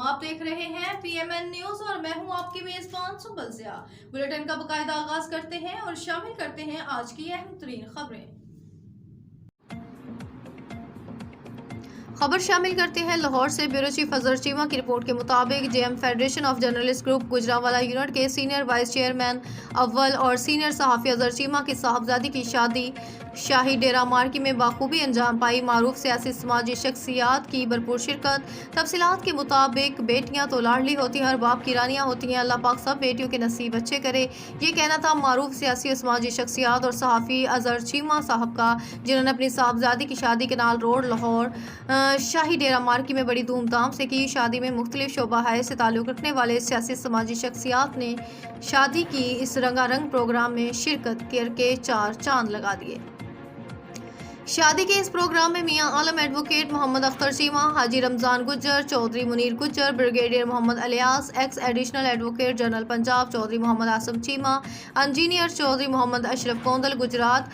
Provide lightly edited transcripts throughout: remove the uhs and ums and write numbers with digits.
आप देख रहे हैं PMN न्यूज और मैं हूं आपकी मेजबान सुबल ज़िया। बुलेटिन का बाकायदा आगाज करते हैं और शामिल करते हैं आज की अहम तरीन खबरें। खबर शामिल करते हैं लाहौर से। ब्यूरो चीफ अजहर चीमा की रिपोर्ट के मुताबिक JM federation of journalist group Gujranwala unit के सीनियर वाइस चेयरमैन अव्वल और सीनियर सहाफ़ी अजहर चीमा की साहबजादी की शादी शाही डेरा मार्की में बाखूबी अंजाम पाई। मारूफ सियासी समाजी शख्सियात की भरपूर शिरकत। तफसीलात के मुताबिक बेटियां तो लाडली होती हैं, हर बाप की रानियां होती हैं। अल्लाह पाक सब बेटियों के नसीब अच्छे करे, ये कहना था मारूफ सियासी और समाजी शख्सियात और सहाफ़ी अजहर चीमा साहब का, जिन्होंने अपनी साहबजादी की शादी केनाल रोड लाहौर शाही डेरा मार्की में बड़ी धूमधाम से की। शादी में मुख्तलिफ शोबा है से ताल्लुक़ रखने वाले सियासी समाजी शख्सियात ने शादी की इस रंगारंग प्रोग्राम में शिरकत करके चार चांद लगा दिए। शादी के इस प्रोग्राम में Mian Alam advocate Mohammad Akhtar Cheema, Haji Ramzan Gujjar, Chaudhry Munir Gujjar, brigadier Mohammad Ilyas, ex additional advocate general Punjab Chaudhry Mohammad Asim Cheema, engineer Chaudhry Mohammad Ashraf Kondal Gujrat,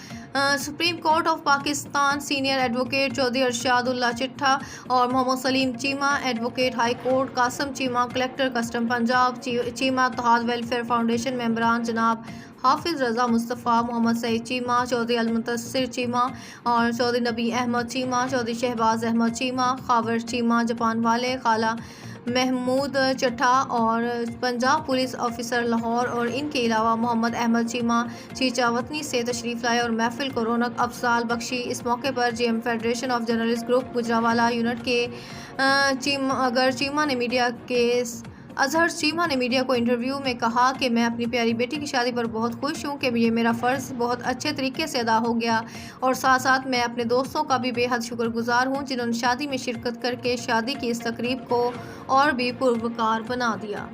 supreme court of Pakistan senior advocate Chaudhry Arshadullah Chattha और Mohammad Saleem Cheema, advocate high court Qasim Cheema, collector custom Punjab Cheema, Ittehad welfare foundation मेंबरान जनाब हाफिज रजा मुस्तफ़ा, मोहम्मद सईद चीमा, चौधरी अलमुतसिर चीमा और चौधरी नबी अहमद चीमा, चौधरी शहबाज अहमद चीमा, खावर चीमा जापान वाले, खाला महमूद चट्ठा और पंजाब पुलिस ऑफिसर लाहौर और इनके अलावा मोहम्मद अहमद चीमा चीचा वतनी से तशरीफ़ लाए और महफिल को रौनक अफजाल बख्शी। इस मौके पर JM federation of journalist group Gujranwala unit के अजहर चीमा ने मीडिया को इंटरव्यू में कहा कि मैं अपनी प्यारी बेटी की शादी पर बहुत खुश हूँ कि ये मेरा फ़र्ज़ बहुत अच्छे तरीके से अदा हो गया और साथ साथ मैं अपने दोस्तों का भी बेहद शुक्रगुजार हूँ जिन्होंने शादी में शिरकत करके शादी की इस तकरीब को और भी पुरवकार बना दिया।